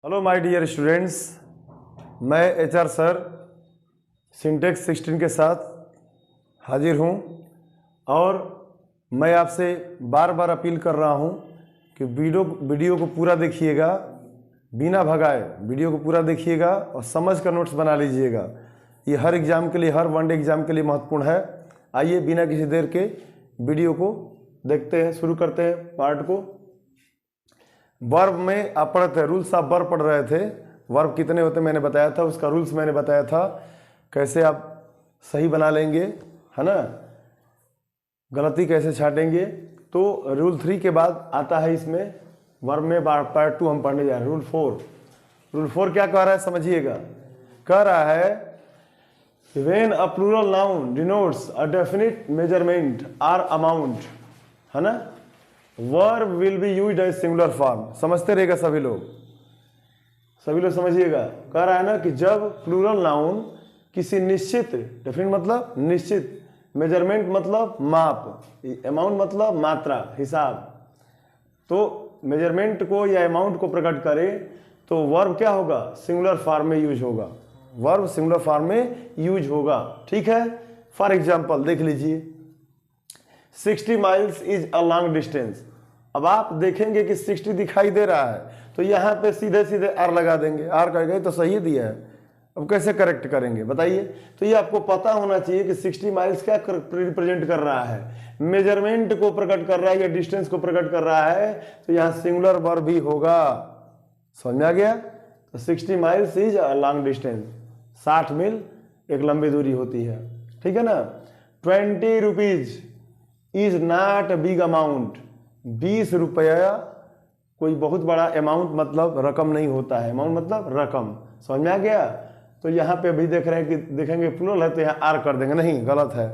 Hello my dear students, मैं HR sir syntax 16 के साथ हाजिर हूँ और मैं आपसे बार बार अपील कर रहा हूँ कि वीडियो को पूरा देखिएगा, बिना भगाए वीडियो को पूरा देखिएगा और समझ कर नोट्स बना लीजिएगा। ये हर एग्ज़ाम के लिए, हर वनडे एग्ज़ाम के लिए महत्वपूर्ण है। आइए बिना किसी देर के वीडियो को देखते हैं, शुरू करते हैं पार्ट को। वर्ब में आप पढ़ते हैं, रूल्स ऑफ वर्ब पढ़ रहे थे। वर्ब कितने होते मैंने बताया था, उसका रूल्स मैंने बताया था, कैसे आप सही बना लेंगे, है ना, गलती कैसे छाटेंगे। तो रूल 3 के बाद आता है इसमें वर्ब में पार्ट 2 हम पढ़ने जा रहे हैं। रूल 4। रूल 4 क्या कह रहा है समझिएगा। कह रहा है when a plural noun denotes a definite measurement or amount, है ना, verb will be used as singular form. समझते रहेगा सभी लोग समझिएगा। कह रहा है ना कि जब प्लूरल नाउन किसी निश्चित, डेफिनेट मतलब निश्चित, मेजरमेंट मतलब माप, अमाउंट मतलब मात्रा, हिसाब, तो मेजरमेंट को या अमाउंट को प्रकट करे तो वर्ब क्या होगा, सिंगुलर फॉर्म में यूज होगा। वर्ब सिंगुलर फॉर्म में यूज होगा, ठीक है। फॉर एग्जाम्पल देख लीजिए, 60 miles is a long distance. अब आप देखेंगे कि 60 दिखाई दे रहा है तो यहाँ पे सीधे सीधे आर लगा देंगे। आर कहेंगे तो सही दिया है, अब कैसे करेक्ट करेंगे बताइए। तो ये आपको पता होना चाहिए कि 60 माइल्स क्या रिप्रेजेंट कर रहा है, मेजरमेंट को प्रकट कर रहा है या डिस्टेंस को प्रकट कर रहा है। तो यहाँ सिंगुलर वर्ब भी होगा, समझ में आ गया। तो 60 miles is a long distance, 60 मील एक लंबी दूरी होती है, ठीक है ना। 20 rupees is not big amount, 20 रुपया कोई बहुत बड़ा अमाउंट मतलब रकम नहीं होता है। अमाउंट मतलब रकम, समझ में आ गया। तो यहाँ पे अभी देख रहे हैं कि देखेंगे प्लूरल है तो यहाँ आर कर देंगे, नहीं गलत है,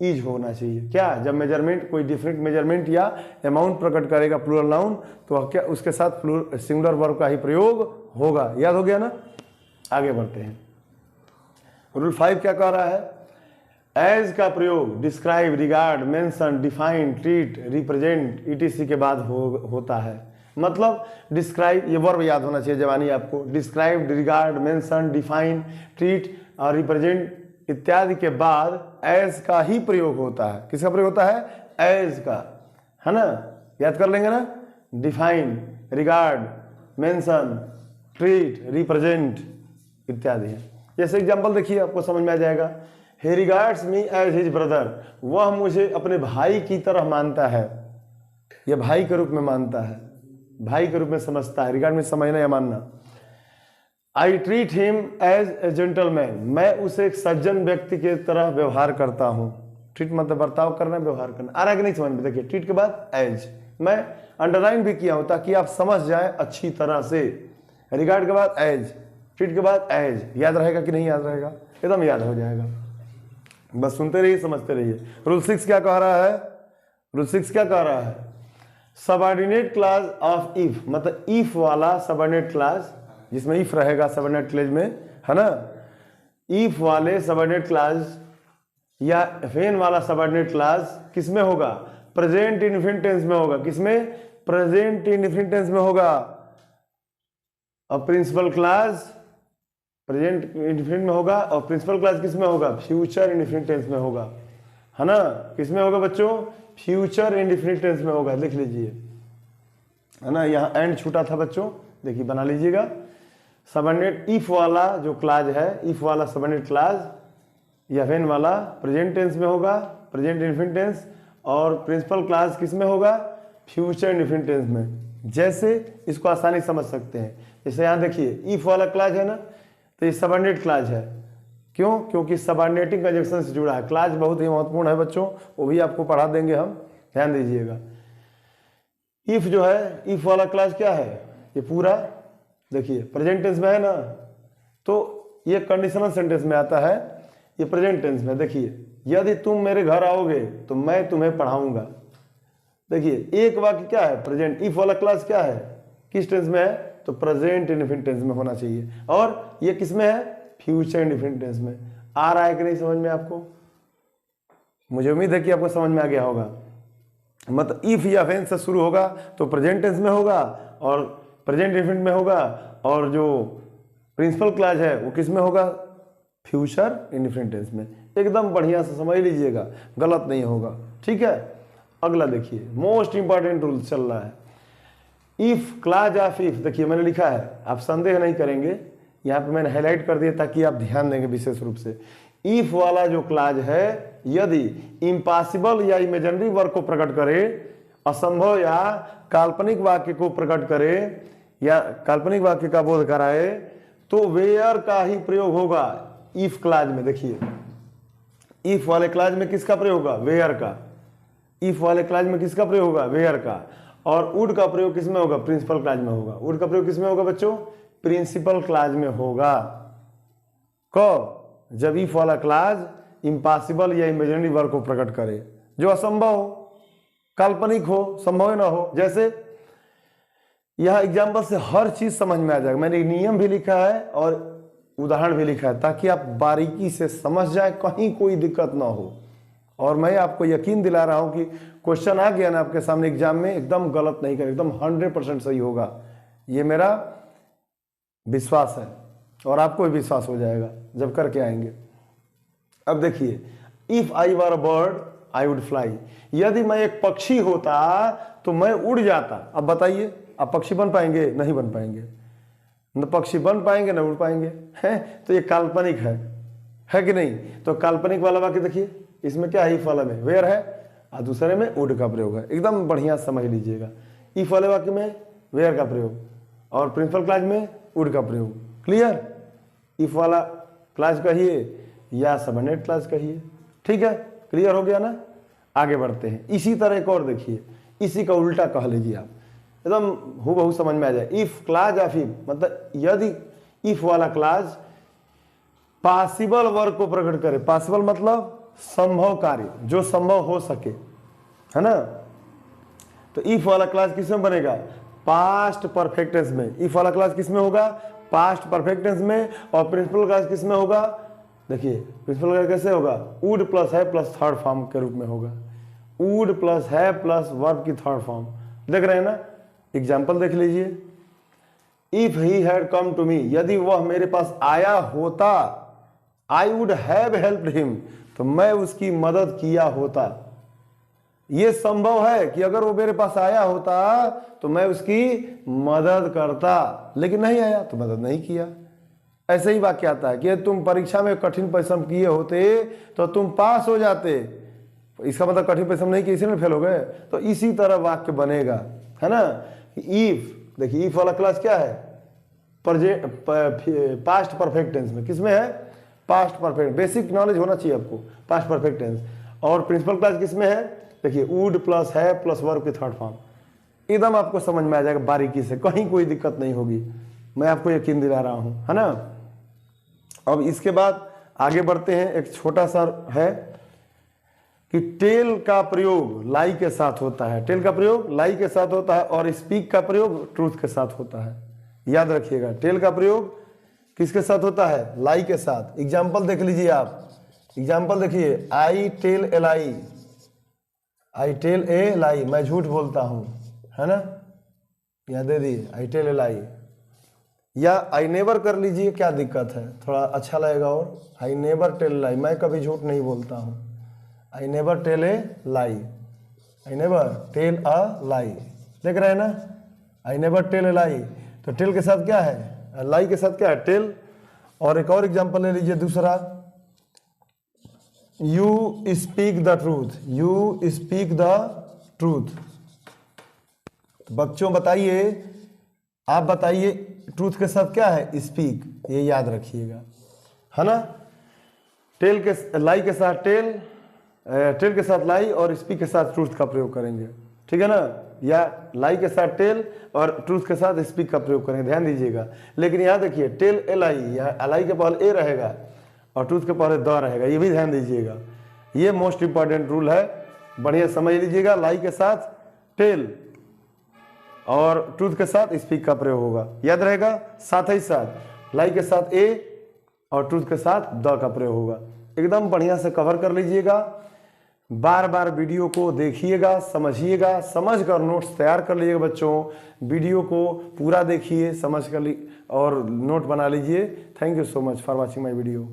इज होना चाहिए। क्या, जब मेजरमेंट कोई डिफरेंट मेजरमेंट या अमाउंट प्रकट करेगा प्लूरल नाउन तो क्या उसके साथ सिंगुलर वर्ब का ही प्रयोग होगा। याद हो गया ना। आगे बढ़ते हैं। रूल 5 क्या कह रहा है, एज का प्रयोग describe, regard, mention, define, treat, represent etc के बाद होता है। मतलब डिस्क्राइब, ये वर्ब याद होना चाहिए जवानी आपको। Describe, regard, mention, define, treat और रिप्रेजेंट इत्यादि के बाद एज का ही प्रयोग होता है। किसका प्रयोग होता है, एज का, है ना, याद कर लेंगे ना। Define, regard, mention, treat, represent इत्यादि है। जैसे एग्जाम्पल देखिए, आपको समझ में आ जाएगा। He regards me as his brother, वह मुझे अपने भाई की तरह मानता है, यह भाई के रूप में मानता है, भाई के रूप में समझता है। रिगार्ड में समझना या मानना। I treat him as a gentleman, मैं उसे एक सज्जन व्यक्ति की तरह व्यवहार करता हूँ। ट्रीट मतलब बर्ताव करना, व्यवहार करना। आ रहा कि नहीं समझ में। देखिए ट्रीट के बाद एज मैं अंडरलाइन भी किया हूँ ताकि आप समझ जाए अच्छी तरह से। रिगार्ड के बाद एज, ट्रीट के बाद एज। याद रहेगा कि नहीं याद रहेगा, एकदम याद हो जाएगा, बस सुनते रहिए, समझते रहिए। रूल 6 क्या कह रहा है, रूल 6 क्या कह रहा है, सबऑर्डिनेट क्लास ऑफ इफ, मतलब इफ वाला सबऑर्डिनेट क्लास, जिसमें इफ रहेगा सबऑर्डिनेट क्लॉज में, है ना। इफ वाले सबऑर्डिनेट क्लास या व्हेन वाला सबऑर्डिनेट क्लास किसमें होगा, प्रेजेंट इंडेफिनिट टेंस में होगा। किसमें, प्रेजेंट इंडेफिनिट टेंस में होगा। अब प्रिंसिपल क्लास प्रेजेंट इंडेफिनिट में होगा और प्रिंसिपल क्लास किस में होगा, फ्यूचर इंडेफिनिट टेंस में होगा, है ना। किस में होगा बच्चों, फ्यूचर इंडेफिनिट टेंस में होगा। लिख लीजिए, है ना, यहाँ एंड छूटा था बच्चों, देखिए बना लीजिएगा। सबऑर्डिनेट इफ वाला जो क्लाज है, इफ वाला सबऑर्डिनेट क्लाज या व्हेन वाला प्रेजेंट टेंस में होगा, प्रेजेंट इंडेफिनिट टेंस, और प्रिंसिपल क्लास किस में होगा, फ्यूचर इंडेफिनिट टेंस में। जैसे इसको आसानी समझ सकते हैं, जैसे यहाँ देखिए इफ वाला क्लाज है ना, तो ये सबऑर्डिनेट क्लाज है। क्यों, क्योंकि सबऑर्डिनेटिंग कंजंक्शन से जुड़ा है। क्लाज बहुत ही महत्वपूर्ण है बच्चों, वो भी आपको पढ़ा देंगे हम, ध्यान दीजिएगा। इफ जो है, इफ वाला क्लाज क्या है, ये पूरा देखिए प्रेजेंट टेंस में है ना, तो ये कंडीशनल सेंटेंस में आता है, ये प्रेजेंट टेंस में। देखिए, यदि तुम मेरे घर आओगे तो मैं तुम्हें पढ़ाऊंगा। देखिए एक वाक्य क्या है, प्रेजेंट। इफ वाला क्लाज क्या है, किस टेंस में है, तो प्रेजेंट इंडेफिनिट टेंस में होना चाहिए। और ये किस में है, फ्यूचर इंडेफिनिट टेंस में। आ रहा है कि नहीं समझ में आपको, मुझे उम्मीद है कि आपको समझ में आ गया होगा। मतलब इफ या व्हेन से शुरू होगा तो प्रेजेंट टेंस में होगा और प्रेजेंट इंडेफिनिट में होगा, और जो प्रिंसिपल क्लॉज है वो किस में होगा, फ्यूचर इंडेफिनिट टेंस में। एकदम बढ़िया से समझ लीजिएगा, गलत नहीं होगा, ठीक है। अगला देखिए, मोस्ट इंपॉर्टेंट रूल चल रहा है, इफ क्लॉज ऑफ इफ। देखिए मैंने लिखा है, आप संदेह नहीं करेंगे, यहाँ पे मैंने हाईलाइट कर दिया ताकि आप ध्यान देंगे विशेष रूप से। इफ वाला जो क्लॉज है, यदि इम्पॉसिबल या इमेजिनरी वर्क को प्रकट करे, असंभव या काल्पनिक वाक्य को प्रकट करे या काल्पनिक वाक्य का बोध कराए, तो वेयर का ही प्रयोग होगा इफ क्लॉज में। देखिए इफ वाले क्लॉज में किसका प्रयोग होगा, वेयर का। इफ वाले क्लॉज में किसका प्रयोग होगा, वेयर का। और वुड का प्रयोग किसमें होगा, प्रिंसिपल क्लॉज में होगा। वुड का प्रयोग किसमें होगा बच्चों, प्रिंसिपल क्लॉज में होगा। कब, जब इफ वाला क्लॉज इम्पॉसिबल या इमेजिनरी वर्क को प्रकट करे, जो असंभव हो, काल्पनिक हो, संभव ना हो। जैसे यह एग्जाम्पल से हर चीज समझ में आ जाएगा। मैंने एक नियम भी लिखा है और उदाहरण भी लिखा है ताकि आप बारीकी से समझ जाए, कहीं कोई दिक्कत ना हो। और मैं आपको यकीन दिला रहा हूं कि क्वेश्चन आ गया ना आपके सामने एग्जाम में, एकदम गलत नहीं करें, एकदम 100% सही होगा, ये मेरा विश्वास है। और आपको भी विश्वास हो जाएगा जब करके आएंगे। अब देखिए, if I were a bird I would fly. यदि मैं एक पक्षी होता तो मैं उड़ जाता। अब बताइए, आप पक्षी बन पाएंगे, नहीं बन पाएंगे। न पक्षी बन पाएंगे न उड़ पाएंगे, हैं? तो ये काल्पनिक है कि नहीं। तो काल्पनिक वाला वाक्य देखिए, इसमें क्या है, इफ वाला में वेयर है और दूसरे में वुड का प्रयोग है। एकदम बढ़िया समझ लीजिएगा, इफ वाले वाक्य में वेयर का प्रयोग और प्रिंसिपल क्लॉज में वुड का प्रयोग। क्लियर, इफ वाला क्लॉज कहिए या सबऑर्डिनेट क्लॉज कहिए, ठीक है। क्लियर हो गया ना। आगे बढ़ते हैं। इसी तरह एक और देखिए, इसी का उल्टा कह लीजिए आप, एकदम हूबहू समझ में आ जाए। इफ क्लॉज ऑफ इफ, मतलब यदि इफ वाला क्लॉज पॉसिबल वर्क को प्रकट करे। पॉसिबल मतलब संभव कार्य, जो संभव हो सके, है ना। तो इफ वाला क्लॉज किसमें बनेगा, पास्ट परफेक्ट टेंस में। इफ वाला क्लॉज किसमें होगा, पास्ट परफेक्ट टेंस में। और प्रिंसिपल क्लॉज किसमें होगा, देखिए प्रिंसिपल क्लॉज कैसे होगा, वुड प्लस है प्लस थर्ड फॉर्म के रूप में होगा। वुड प्लस है प्लस वर्ब की थर्ड फॉर्म। देख रहे हैं ना, एग्जाम्पल देख लीजिए। If he had come to me, यदि वह मेरे पास आया होता, I would have helped him, तो मैं उसकी मदद किया होता। यह संभव है कि अगर वो मेरे पास आया होता तो मैं उसकी मदद करता, लेकिन नहीं आया तो मदद नहीं किया। ऐसे ही वाक्य आता है कि तुम परीक्षा में कठिन परिश्रम किए होते तो तुम पास हो जाते। इसका मतलब कठिन परिश्रम नहीं किए इसलिए फेल हो गए। तो इसी तरह वाक्य बनेगा, है ना। इफ, देखिए इफ वाला क्लास क्या है, पास्ट परफेक्ट टेंस में। किसमें है, पास्ट परफेक्ट। बेसिक नॉलेज होना चाहिए आपको, पास्ट परफेक्ट टेंस। और प्रिंसिपल क्लास किसमें है, देखिए वुड प्लस है प्लस वर्ब की थर्ड फॉर्म। एकदम आपको समझ में आ जाएगा बारीकी से, कहीं कोई दिक्कत नहीं होगी, मैं आपको यकीन दिला रहा हूं, है ना। अब इसके बाद आगे बढ़ते हैं। एक छोटा सा है कि टेल का प्रयोग लाई के साथ होता है। टेल का प्रयोग लाई के साथ होता है और स्पीक का प्रयोग ट्रूथ के साथ होता है। याद रखिएगा, टेल का प्रयोग किसके साथ होता है, लाई के साथ। एग्जाम्पल देख लीजिए आप, एग्जाम्पल देखिए, I tell a lie, I tell a लाई, मैं झूठ बोलता हूं, है ना। याद दे दिए, आई टेल ए लाई। या आई नेवर कर लीजिए, क्या दिक्कत है, थोड़ा अच्छा लगेगा। और आई नेवर टेल लाई, मैं कभी झूठ नहीं बोलता हूं। I never tell a lie, I never tell a lie. देख रहे हैं ना, आई नेवर टेल ए लाई। तो टेल के साथ क्या है, लाई के साथ क्या है, टेल। और एक और एग्जांपल ले लीजिए दूसरा, you speak the truth, you speak the truth. बच्चों बताइए, आप बताइए ट्रूथ के साथ क्या है, स्पीक, ये याद रखिएगा, है ना। टेल के लाई के साथ टेल, टेल के साथ लाई और स्पीक के साथ ट्रूथ का प्रयोग करेंगे, ठीक है ना। या लाई के साथ टेल और ट्रूथ के साथ स्पीक का प्रयोग करेंगे, ध्यान दीजिएगा। लेकिन यहाँ देखिए, टेल ए लाई, यहाँ लाई के पहले ए रहेगा और ट्रूथ के पहले द रहेगा, ये भी ध्यान दीजिएगा। ये मोस्ट इंपॉर्टेंट रूल है, बढ़िया समझ लीजिएगा। लाई के साथ टेल और ट्रूथ के साथ स्पीक का प्रयोग होगा, याद रहेगा। साथ ही साथ लाई के साथ ए और ट्रूथ के साथ द का प्रयोग होगा। एकदम बढ़िया से कवर कर लीजिएगा। बार बार वीडियो को देखिएगा, समझिएगा, समझ कर नोट्स तैयार कर लीजिएगा बच्चों। वीडियो को पूरा देखिए, समझ कर और नोट बना लीजिए। Thank you so much for watching my video.